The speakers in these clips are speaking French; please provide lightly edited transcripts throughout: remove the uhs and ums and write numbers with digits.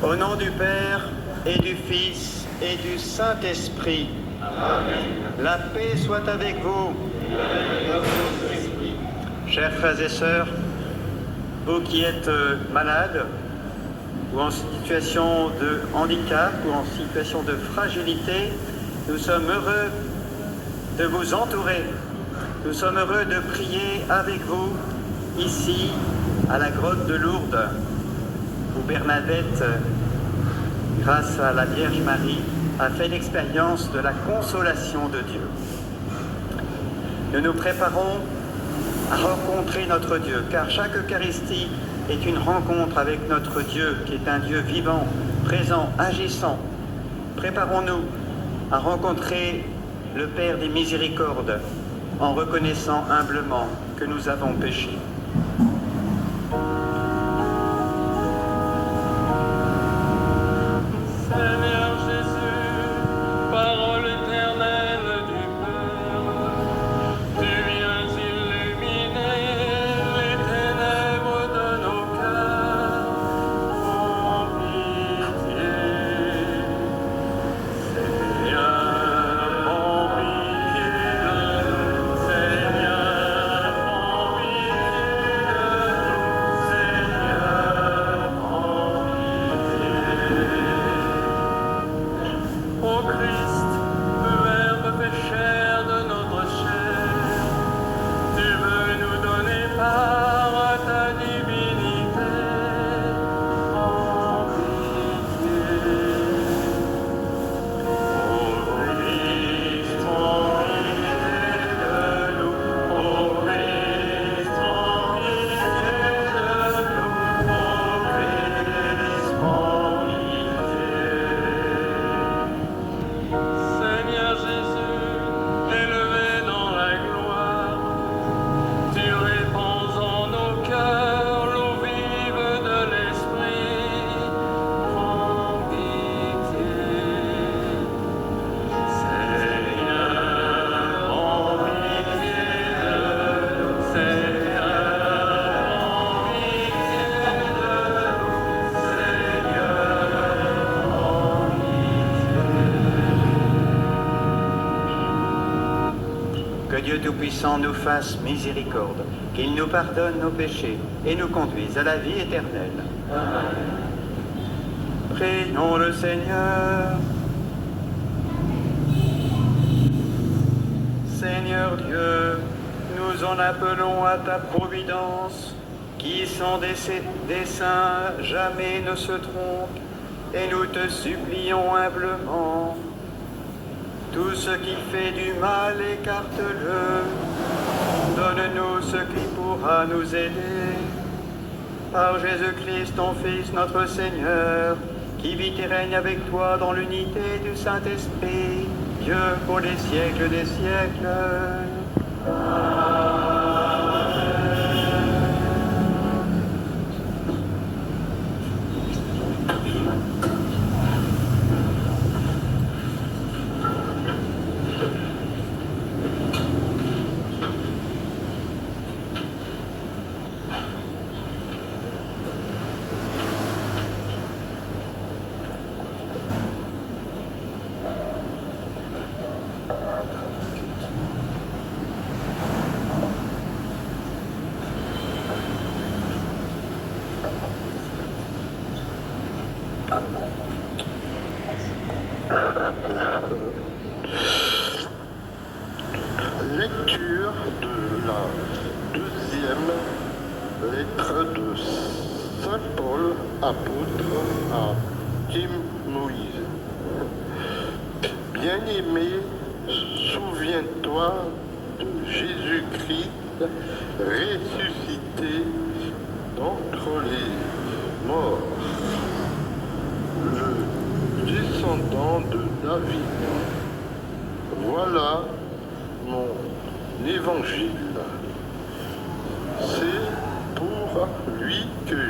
Au nom du Père et du Fils et du Saint-Esprit. Amen. La paix soit avec vous. Chers frères et sœurs, vous qui êtes malades ou en situation de handicap ou en situation de fragilité, nous sommes heureux de vous entourer. Nous sommes heureux de prier avec vous ici à la grotte de Lourdes, où Bernadette, grâce à la Vierge Marie, a fait l'expérience de la consolation de Dieu. Nous nous préparons à rencontrer notre Dieu, car chaque Eucharistie est une rencontre avec notre Dieu, qui est un Dieu vivant, présent, agissant. Préparons-nous à rencontrer le Père des miséricordes, en reconnaissant humblement que nous avons péché. Que Dieu Tout-Puissant nous fasse miséricorde, qu'il nous pardonne nos péchés et nous conduise à la vie éternelle. Amen. Prions le Seigneur. Seigneur Dieu, nous en appelons à ta providence, qui sans des saints jamais ne se trompe, et nous te supplions humblement. Tout ce qui fait du mal, écarte-le. Donne-nous ce qui pourra nous aider. Par Jésus-Christ, ton Fils, notre Seigneur, qui vit et règne avec toi dans l'unité du Saint-Esprit, Dieu pour les siècles des siècles. Amen. Lecture de la deuxième lettre de Saint Paul, apôtre à Timothée. Bien-aimé, souviens-toi de Jésus-Christ ressuscité d'entre les morts, le descendant de David. Voilà mon évangile. C'est pour lui que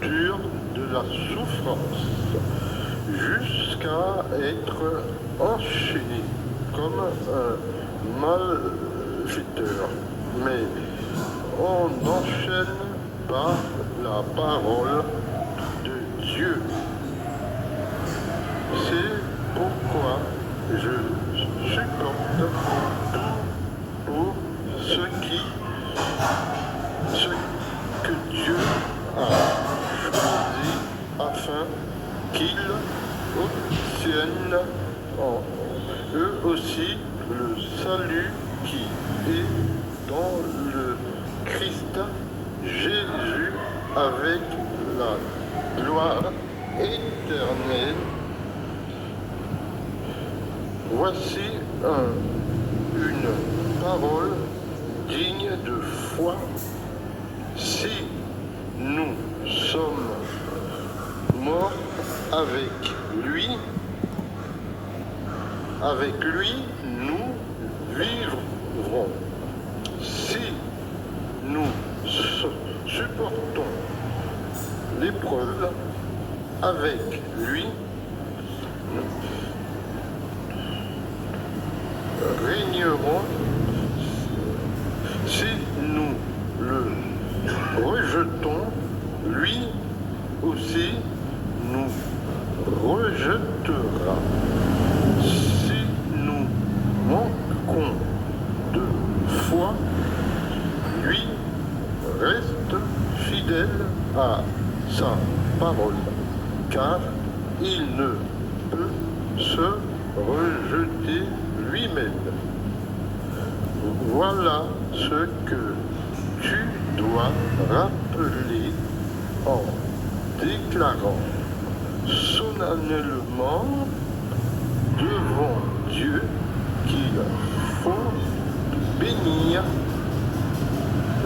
j'endure de la souffrance jusqu'à être enchaîné comme un malfaiteur. Mais on n'enchaîne pas la parole Dieu. C'est pourquoi je supporte tout pour ce que Dieu a choisi afin qu'ils obtiennent en eux aussi le salut qui est dans le Christ Jésus avec la gloire éternelle. Voici une parole digne de foi. Si nous sommes morts avec lui, nous vivrons. Si nous supportons l'épreuve avec lui, nous régnerons. Si nous le rejetons, lui aussi nous rejettera. Si nous manquons de foi, lui reste fidèle à sa parole, car il ne peut se rejeter lui-même. Voilà ce que tu dois rappeler en déclarant solennellement devant Dieu qu'il faut bénir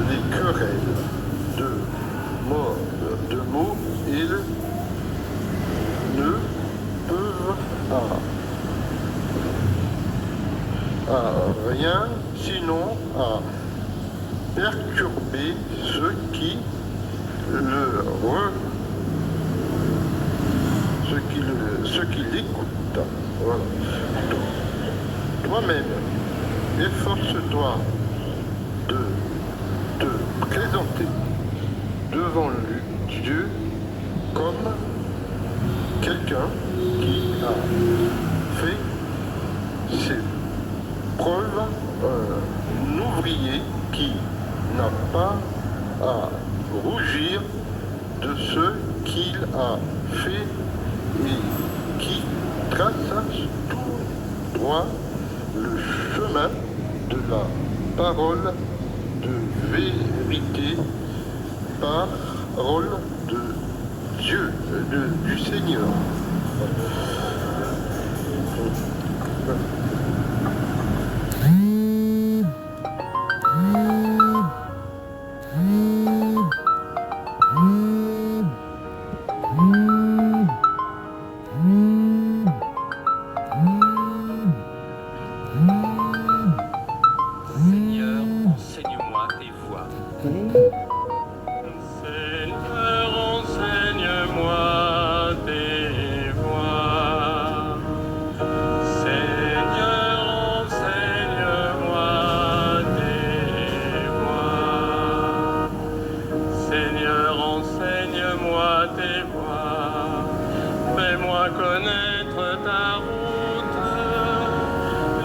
les querelles de mots, ils ne peuvent à rien sinon à perturber ceux qui l'écoutent. Voilà. Toi-même, efforce-toi de te présenter devant Dieu comme quelqu'un qui a fait ses preuves, un ouvrier qui n'a pas à rougir de ce qu'il a fait et qui trace tout droit le chemin de la parole de vérité, parole de Dieu, du Seigneur. Seigneur, enseigne-moi tes voies. Seigneur, enseigne-moi tes voies. Seigneur, enseigne-moi tes voies. Seigneur, enseigne-moi tes voies. Fais-moi connaître ta route.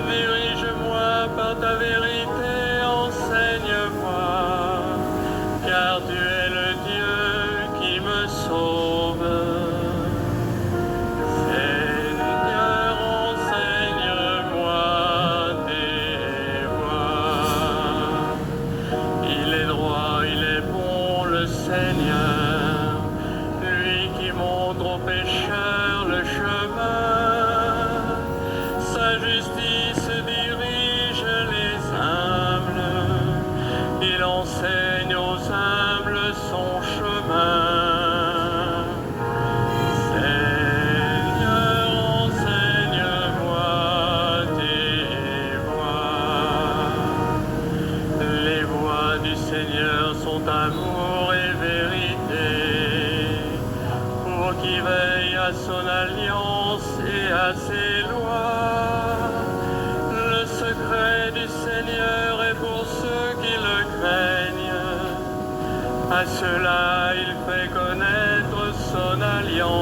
Dirige-moi par ta vérité, enseigne-moi. Car tu es le Dieu qui me sauve. Seigneur, enseigne-moi tes voies. Il est droit, il est bon, le Seigneur, lui qui montre aux pécheurs le chemin. Sa justice dirige les humbles, il enseigne aux humbles son chemin. Seigneur, enseigne-moi tes voies. Les voies du Seigneur sont amour et vérité, pour qui veille à son alliance et à ses lois. Le secret du Seigneur est pour ceux qui le craignent. À ceux-là, il fait connaître son alliance.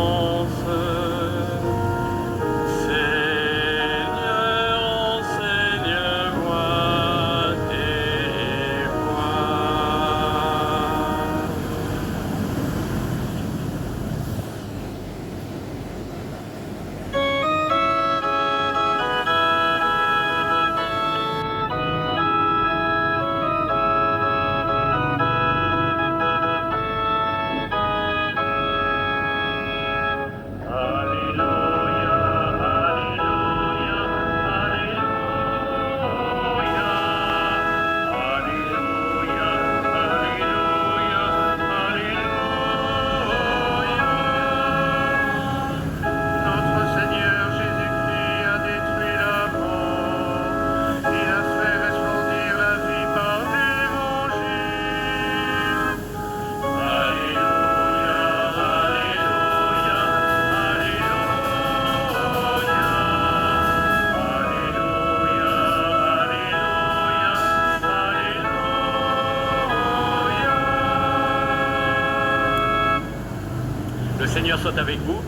Seigneur soit avec vous.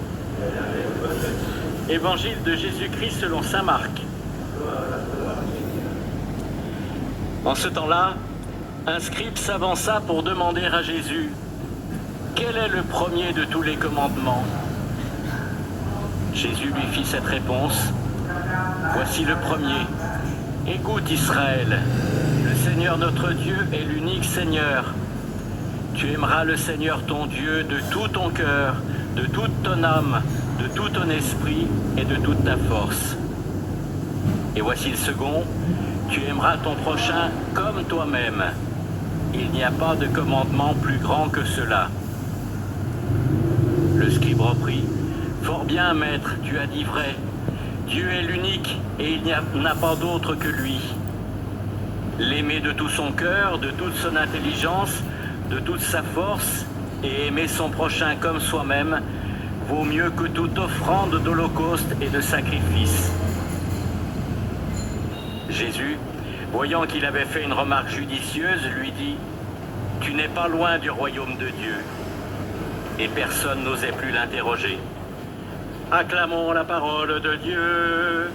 Évangile de Jésus-Christ selon saint Marc. En ce temps-là, un scribe s'avança pour demander à Jésus « Quel est le premier de tous les commandements ?» Jésus lui fit cette réponse « Voici le premier. Écoute Israël, le Seigneur notre Dieu est l'unique Seigneur. Tu aimeras le Seigneur ton Dieu de tout ton cœur, de toute ton âme, de tout ton esprit et de toute ta force. Et voici le second, tu aimeras ton prochain comme toi-même. Il n'y a pas de commandement plus grand que cela. » Le scribe reprit, « Fort bien, maître, tu as dit vrai. Dieu est l'unique et il n'y en a pas d'autre que lui. L'aimer de tout son cœur, de toute son intelligence, de toute sa force, et aimer son prochain comme soi-même, vaut mieux que toute offrande d'holocauste et de sacrifice. » Jésus, voyant qu'il avait fait une remarque judicieuse, lui dit « Tu n'es pas loin du royaume de Dieu. » Et personne n'osait plus l'interroger. Acclamons la parole de Dieu.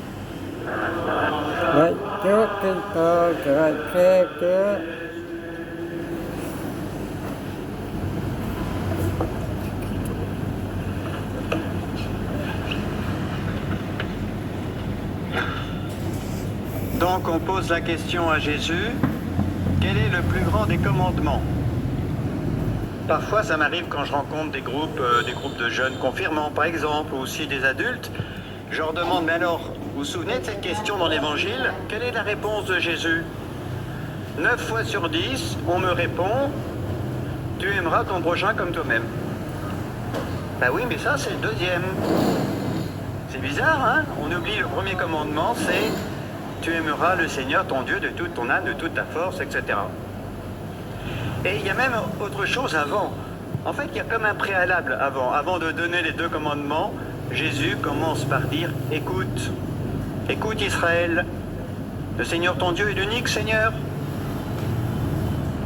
Donc on pose la question à Jésus, quel est le plus grand des commandements? Parfois ça m'arrive quand je rencontre des groupes de jeunes confirmants par exemple, ou aussi des adultes, je leur demande, mais alors, vous vous souvenez de cette question dans l'évangile? Quelle est la réponse de Jésus? 9 fois sur 10, on me répond, tu aimeras ton prochain comme toi-même. Ben oui, mais ça c'est le deuxième. C'est bizarre, hein? On oublie le premier commandement, c'est tu aimeras le Seigneur ton Dieu de toute ton âme, de toute ta force, etc. Et il y a même autre chose avant. En fait, il y a comme un préalable avant. Avant de donner les 2 commandements, Jésus commence par dire « Écoute, écoute Israël, le Seigneur ton Dieu est l'unique Seigneur. »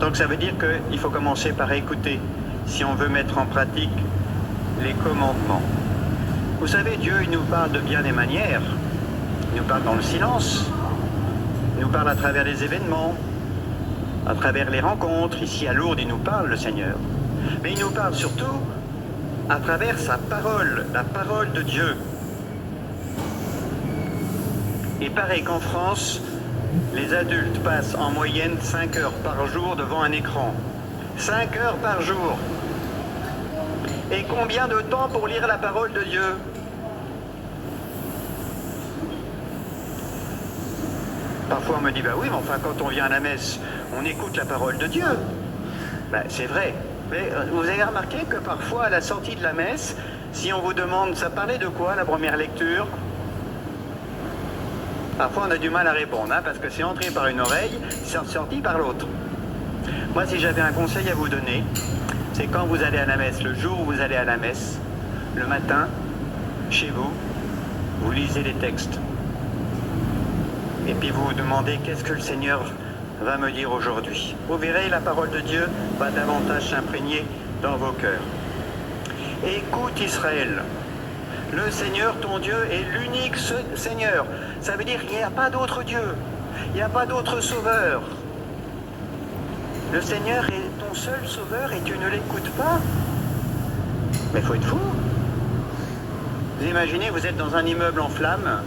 Donc ça veut dire qu'il faut commencer par écouter si on veut mettre en pratique les commandements. Vous savez, Dieu, il nous parle de bien des manières. Il nous parle dans le silence. Il nous parle à travers les événements, à travers les rencontres. Ici à Lourdes, il nous parle, le Seigneur. Mais il nous parle surtout à travers sa parole, la parole de Dieu. Il paraît qu'en France, les adultes passent en moyenne 5 heures par jour devant un écran. 5 heures par jour. Et combien de temps pour lire la parole de Dieu? Parfois on me dit, bah oui, mais enfin quand on vient à la messe, on écoute la parole de Dieu. Ben, c'est vrai. Mais vous avez remarqué que parfois à la sortie de la messe, si on vous demande, ça parlait de quoi la première lecture? Parfois on a du mal à répondre, hein, parce que c'est entré par une oreille, c'est sorti par l'autre. Moi si j'avais un conseil à vous donner, c'est quand vous allez à la messe, le jour où vous allez à la messe, le matin, chez vous, vous lisez les textes. Et puis vous vous demandez qu'est-ce que le Seigneur va me dire aujourd'hui. Vous verrez, la parole de Dieu va davantage s'imprégner dans vos cœurs. Écoute Israël, le Seigneur ton Dieu est l'unique Seigneur. Ça veut dire qu'il n'y a pas d'autre Dieu, il n'y a pas d'autre sauveur. Le Seigneur est ton seul sauveur et tu ne l'écoutes pas. Mais il faut être fou. Vous imaginez, vous êtes dans un immeuble en flammes,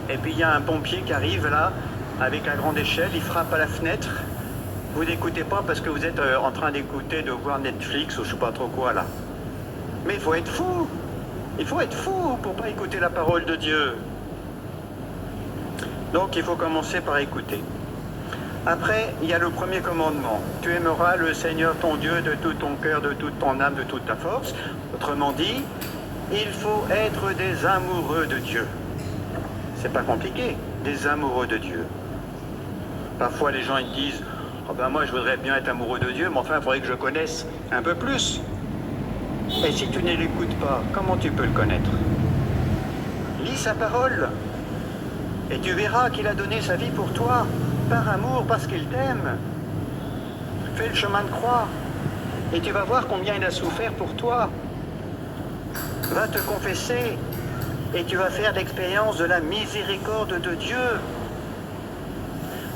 et puis il y a un pompier qui arrive là, avec la grande échelle, il frappe à la fenêtre. Vous n'écoutez pas parce que vous êtes en train d'écouter, de voir Netflix ou je ne sais pas trop quoi là. Mais il faut être fou. Il faut être fou pour ne pas écouter la parole de Dieu. Donc il faut commencer par écouter. Après, il y a le premier commandement. Tu aimeras le Seigneur ton Dieu de tout ton cœur, de toute ton âme, de toute ta force. Autrement dit, il faut être des amoureux de Dieu. C'est pas compliqué, des amoureux de Dieu. Parfois les gens ils disent oh ben moi je voudrais bien être amoureux de Dieu, mais enfin il faudrait que je connaisse un peu plus. Et si tu ne l'écoutes pas, comment tu peux le connaître? Lis sa parole et tu verras qu'il a donné sa vie pour toi, par amour, parce qu'il t'aime. Fais le chemin de croix et tu vas voir combien il a souffert pour toi. Va te confesser et tu vas faire l'expérience de la miséricorde de Dieu.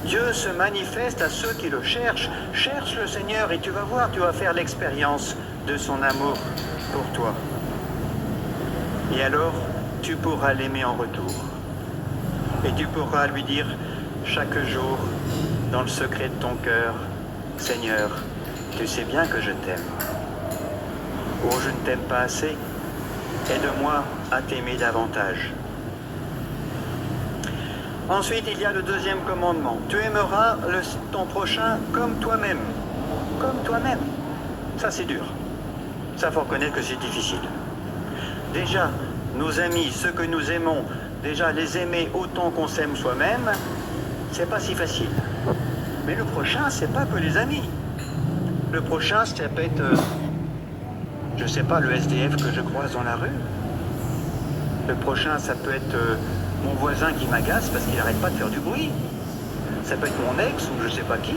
Dieu se manifeste à ceux qui le cherchent. Cherche le Seigneur et tu vas voir, tu vas faire l'expérience de son amour pour toi. Et alors, tu pourras l'aimer en retour. Et tu pourras lui dire chaque jour, dans le secret de ton cœur, Seigneur, tu sais bien que je t'aime. Oh, je ne t'aime pas assez. Aide-moi à t'aimer davantage. Ensuite, il y a le deuxième commandement. Tu aimeras ton prochain comme toi-même. Comme toi-même. Ça, c'est dur. Ça, faut reconnaître que c'est difficile. Déjà, nos amis, ceux que nous aimons, déjà les aimer autant qu'on s'aime soi-même, c'est pas si facile. Mais le prochain, c'est pas que les amis. Le prochain, ça peut être, je sais pas, le SDF que je croise dans la rue. Le prochain, ça peut être mon voisin qui m'agace parce qu'il n'arrête pas de faire du bruit. Ça peut être mon ex ou je sais pas qui.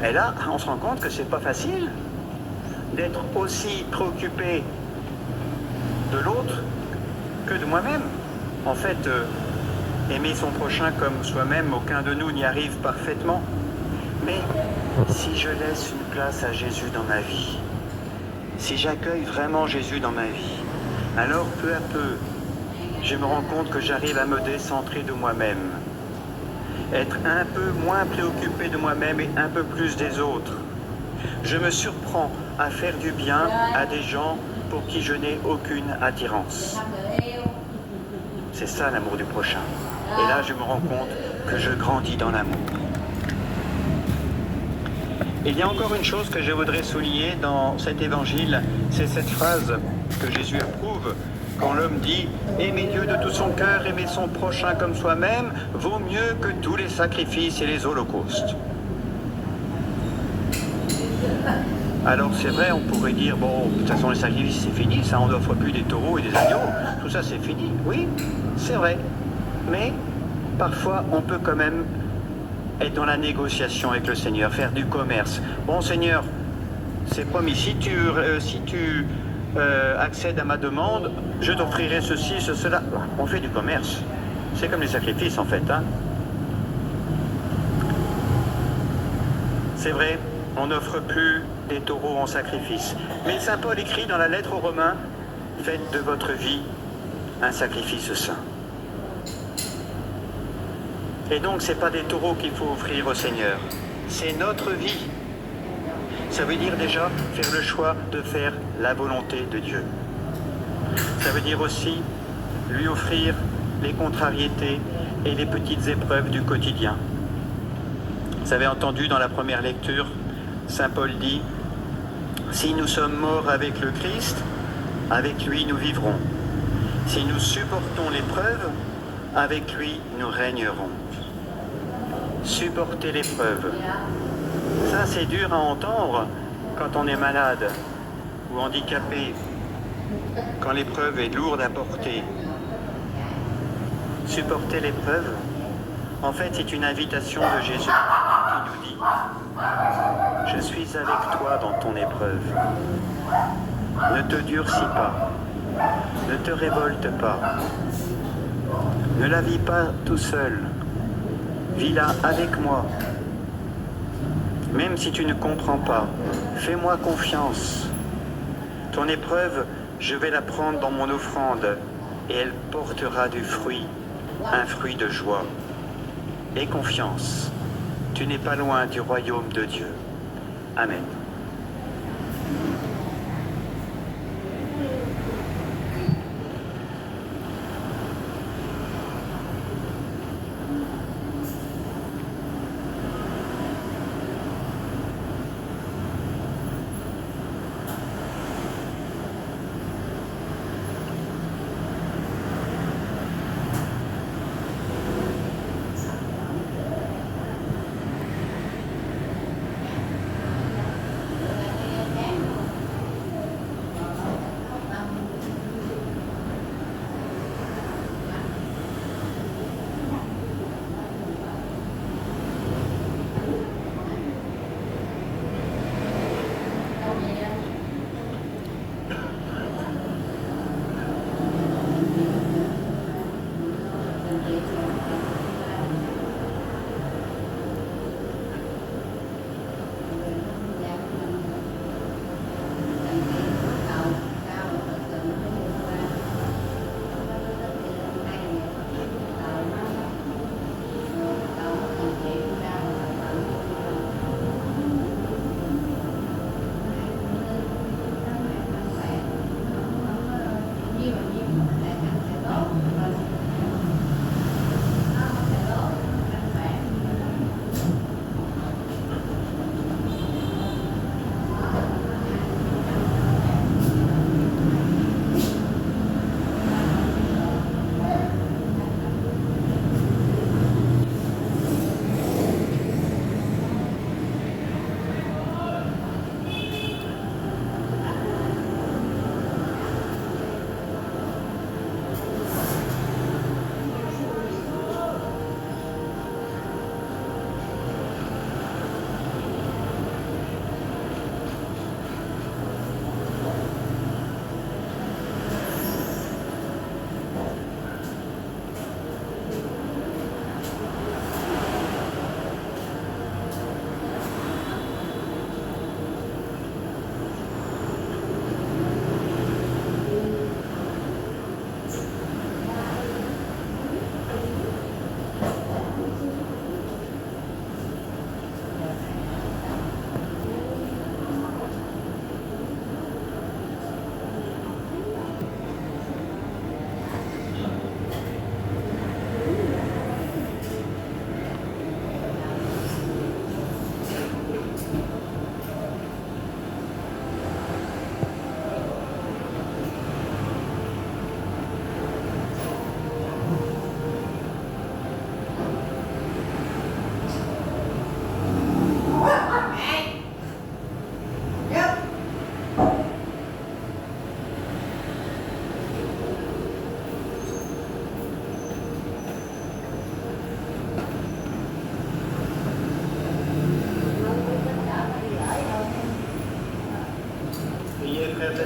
Et là, on se rend compte que c'est pas facile d'être aussi préoccupé de l'autre que de moi-même. En fait, aimer son prochain comme soi-même, aucun de nous n'y arrive parfaitement. Mais si je laisse une place à Jésus dans ma vie, si j'accueille vraiment Jésus dans ma vie, alors peu à peu, je me rends compte que j'arrive à me décentrer de moi-même, être un peu moins préoccupé de moi-même et un peu plus des autres. Je me surprends à faire du bien à des gens pour qui je n'ai aucune attirance. C'est ça l'amour du prochain. Et là, je me rends compte que je grandis dans l'amour. Il y a encore une chose que je voudrais souligner dans cet évangile, c'est cette phrase que Jésus approuve quand l'homme dit « Aimer Dieu de tout son cœur, aimer son prochain comme soi-même, vaut mieux que tous les sacrifices et les holocaustes. » Alors c'est vrai, on pourrait dire « Bon, de toute façon les sacrifices c'est fini, ça on n'offre plus des taureaux et des agneaux, tout ça c'est fini. » Oui, c'est vrai, mais parfois on peut quand même être dans la négociation avec le Seigneur, faire du commerce. Bon Seigneur, c'est promis, si tu accèdes à ma demande, je t'offrirai ceci, cela. On fait du commerce. C'est comme les sacrifices en fait. Hein. C'est vrai, on n'offre plus des taureaux en sacrifice. Mais Saint Paul écrit dans la lettre aux Romains, faites de votre vie un sacrifice saint. Et donc, ce n'est pas des taureaux qu'il faut offrir au Seigneur, c'est notre vie. Ça veut dire déjà faire le choix de faire la volonté de Dieu. Ça veut dire aussi lui offrir les contrariétés et les petites épreuves du quotidien. Vous avez entendu dans la première lecture, Saint Paul dit « Si nous sommes morts avec le Christ, avec lui nous vivrons. Si nous supportons l'épreuve, avec lui nous régnerons. » Supporter l'épreuve. Ça, c'est dur à entendre quand on est malade ou handicapé, quand l'épreuve est lourde à porter. Supporter l'épreuve, en fait, c'est une invitation de Jésus qui nous dit « Je suis avec toi dans ton épreuve. Ne te durcis pas, ne te révolte pas, ne la vis pas tout seul. Vis-la avec moi. Même si tu ne comprends pas, fais-moi confiance. Ton épreuve, je vais la prendre dans mon offrande et elle portera du fruit, un fruit de joie. Et confiance, tu n'es pas loin du royaume de Dieu. Amen.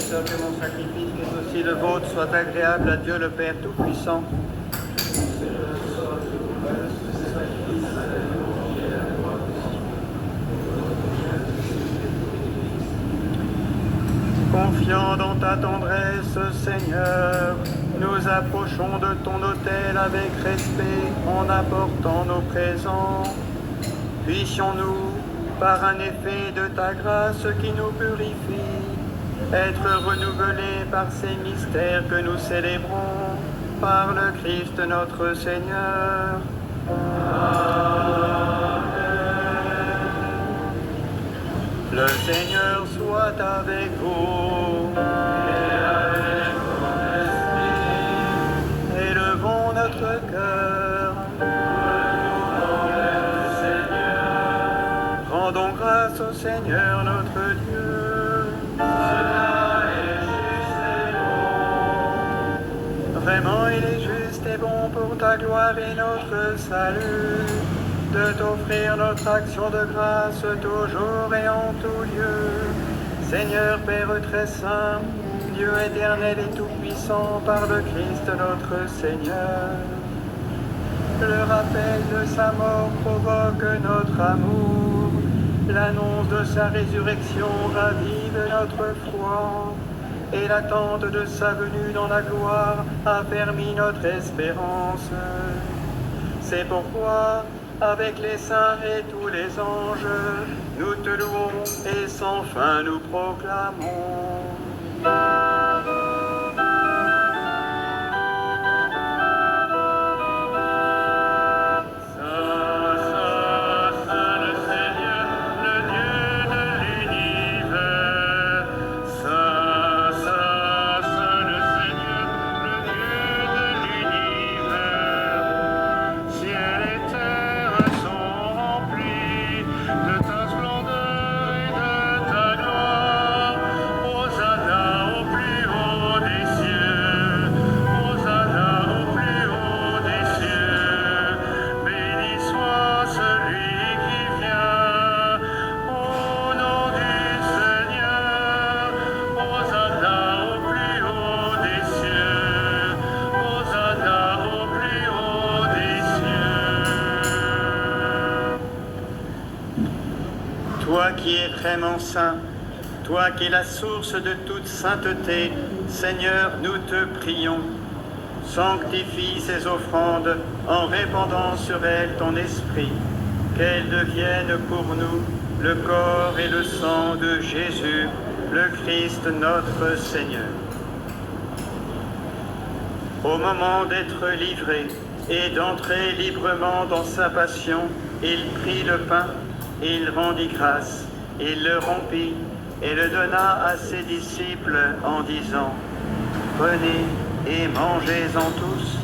Seigneur, que mon sacrifice, qui est aussi le vôtre, soit agréable à Dieu le Père Tout-Puissant. Confiant dans ta tendresse, Seigneur, nous approchons de ton autel avec respect en apportant nos présents. Puissions-nous, par un effet de ta grâce qui nous purifie, être renouvelés par ces mystères que nous célébrons, par le Christ notre Seigneur. Le Seigneur soit avec vous. Élevons notre cœur. Rendons grâce au Seigneur notre Dieu. Vraiment, il est juste et bon pour ta gloire et notre salut de t'offrir notre action de grâce toujours et en tout lieu. Seigneur Père très saint, Dieu éternel et tout-puissant, par le Christ notre Seigneur. Le rappel de sa mort provoque notre amour. L'annonce de sa résurrection ravive notre foi. Et l'attente de sa venue dans la gloire affermit notre espérance. C'est pourquoi, avec les saints et tous les anges, nous te louons et sans fin nous proclamons. Toi qui es vraiment saint, toi qui es la source de toute sainteté, Seigneur, nous te prions. Sanctifie ces offrandes en répandant sur elles ton esprit, qu'elles deviennent pour nous le corps et le sang de Jésus, le Christ notre Seigneur. Au moment d'être livré et d'entrer librement dans sa passion, il prit le pain, il rendit grâce, il le rompit et le donna à ses disciples en disant : « Prenez et mangez-en tous,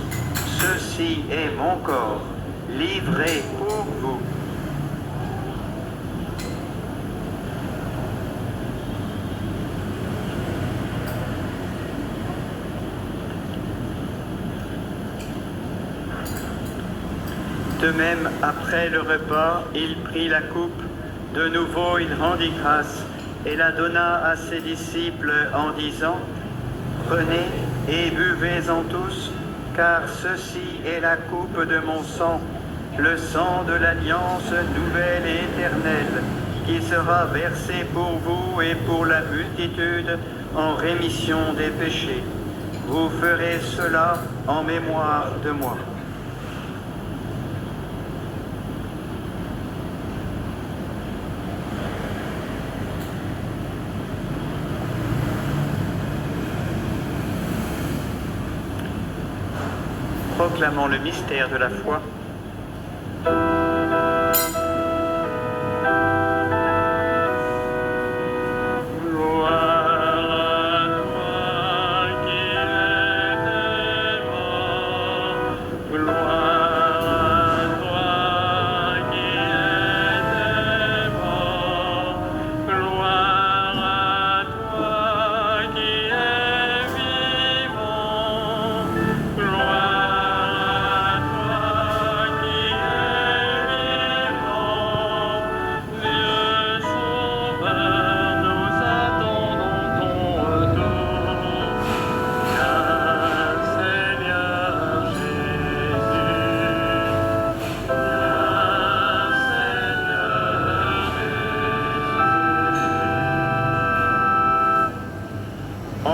ceci est mon corps, livré pour vous. » De même, après le repas, il prit la coupe. De nouveau, il rendit grâce et la donna à ses disciples en disant : « Prenez et buvez-en tous, car ceci est la coupe de mon sang, le sang de l'alliance nouvelle et éternelle, qui sera versé pour vous et pour la multitude en rémission des péchés. Vous ferez cela en mémoire de moi. » Proclamons le mystère de la foi.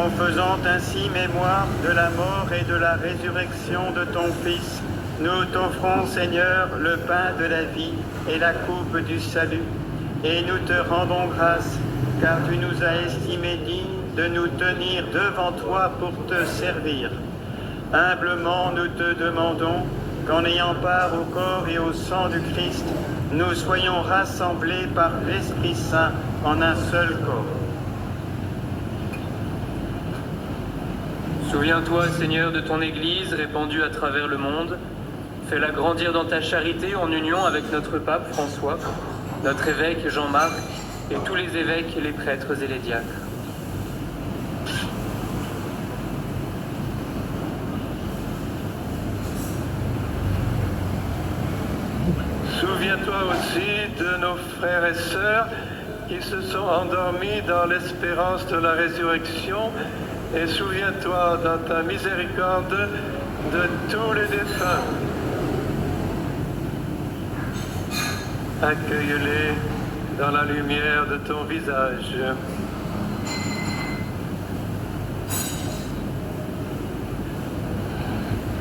Nous faisant ainsi mémoire de la mort et de la résurrection de ton Fils, nous t'offrons, Seigneur, le pain de la vie et la coupe du salut. Et nous te rendons grâce, car tu nous as estimés dignes de nous tenir devant toi pour te servir. Humblement, nous te demandons qu'en ayant part au corps et au sang du Christ, nous soyons rassemblés par l'Esprit Saint en un seul corps. Souviens-toi, Seigneur, de ton Église répandue à travers le monde. Fais-la grandir dans ta charité en union avec notre pape François, notre évêque Jean-Marc et tous les évêques, les prêtres et les diacres. Souviens-toi aussi de nos frères et sœurs qui se sont endormis dans l'espérance de la résurrection, et souviens-toi dans ta miséricorde de tous les défunts. Accueille-les dans la lumière de ton visage.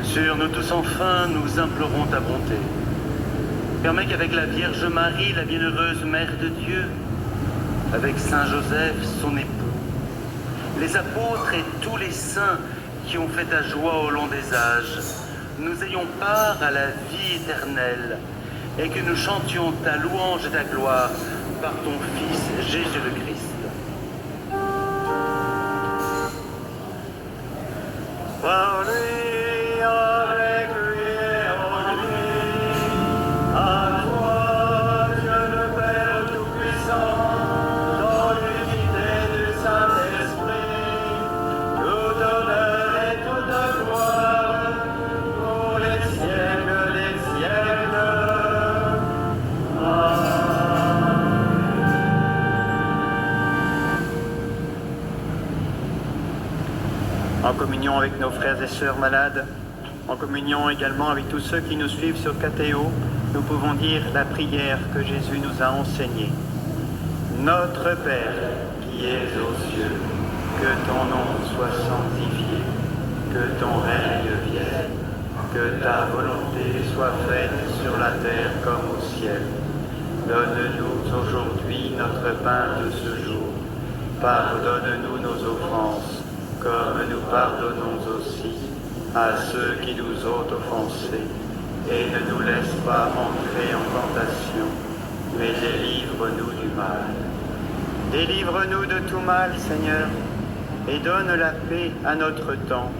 Sur nous tous enfin, nous implorons ta bonté. Permets qu'avec la Vierge Marie, la bienheureuse Mère de Dieu, avec Saint Joseph, son époux, les apôtres et tous les saints qui ont fait ta joie au long des âges, nous ayons part à la vie éternelle et que nous chantions ta louange et ta gloire par ton Fils Jésus le Christ. Par lui, avec lui et en lui, à toi, Dieu le Père Tout-Puissant, dans l'unité du Saint-Esprit, tout honneur et toute gloire, pour les siècles des siècles. En communion avec nos frères et sœurs malades, en communion également avec tous ceux qui nous suivent sur KTO, nous pouvons dire la prière que Jésus nous a enseignée. Notre Père, qui es aux cieux, que ton nom soit sanctifié, que ton règne vienne, que ta volonté soit faite sur la terre comme au ciel. Donne-nous aujourd'hui notre pain de ce jour. Pardonne-nous nos offenses, comme nous pardonnons aussi à ceux qui nous ont offensés. Et ne nous laisse pas entrer en tentation, mais délivre-nous du mal. Délivre-nous de tout mal, Seigneur, et donne la paix à notre temps.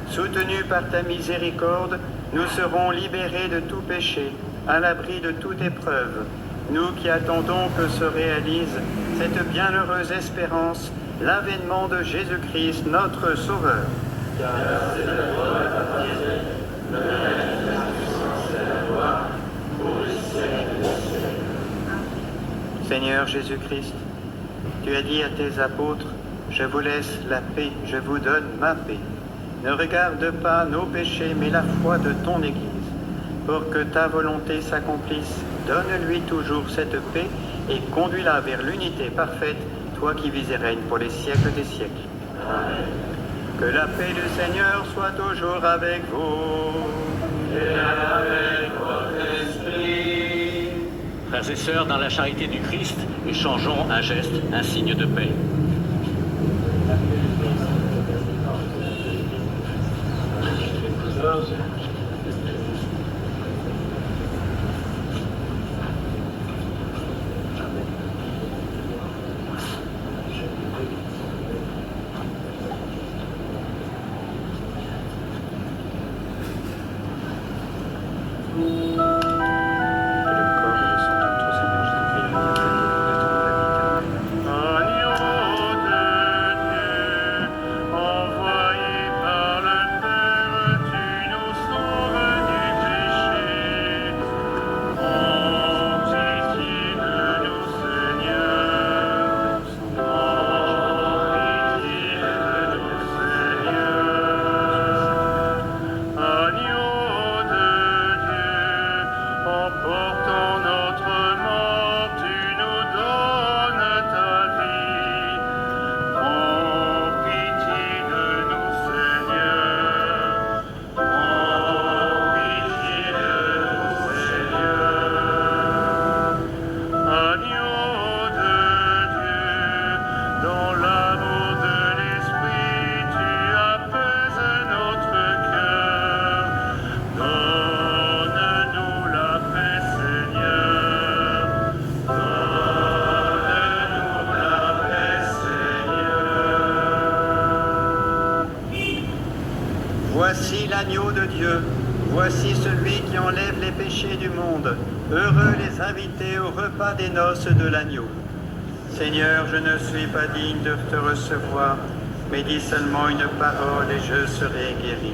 Soutenus par ta miséricorde, nous serons libérés de tout péché, à l'abri de toute épreuve. Nous qui attendons que se réalise cette bienheureuse espérance, l'avènement de Jésus-Christ, notre Sauveur. Car c'est la gloire et la piété, le règne, la puissance et la gloire, pour les siècles des siècles. Seigneur Jésus-Christ, tu as dit à tes apôtres, je vous laisse la paix, je vous donne ma paix. Ne regarde pas nos péchés, mais la foi de ton Église. Pour que ta volonté s'accomplisse, donne-lui toujours cette paix et conduis-la vers l'unité parfaite, toi qui vis et règnes pour les siècles des siècles. Amen. Que la paix du Seigneur soit toujours avec vous. Et avec votre esprit. Frères et sœurs, dans la charité du Christ, échangeons un geste, un signe de paix. l'agneau de Dieu. Voici celui qui enlève les péchés du monde. Heureux les invités au repas des noces de l'agneau. Seigneur, je ne suis pas digne de te recevoir, mais dis seulement une parole et je serai guéri.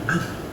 Amen.